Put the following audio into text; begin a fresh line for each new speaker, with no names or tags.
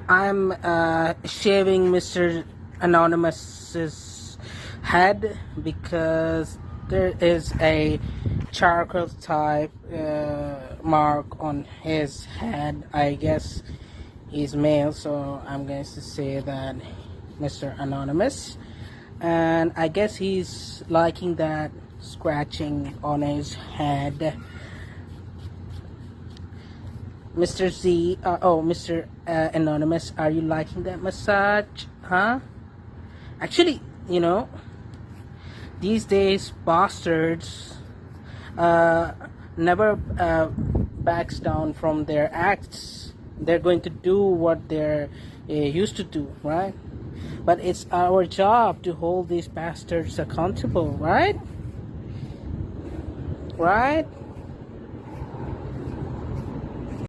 I'm shaving Mr. Anonymous's head because there is a charcoal type mark on his head. I guess he's male, so I'm going to say that Mr. Anonymous. And I guess he's liking that scratching on his head. Mr. Z, Mr. Anonymous, are you liking that massage? Huh? Actually, these days, bastards never backs down from their acts. They're going to do what they're used to do, right? But it's our job to hold these bastards accountable, right? Right?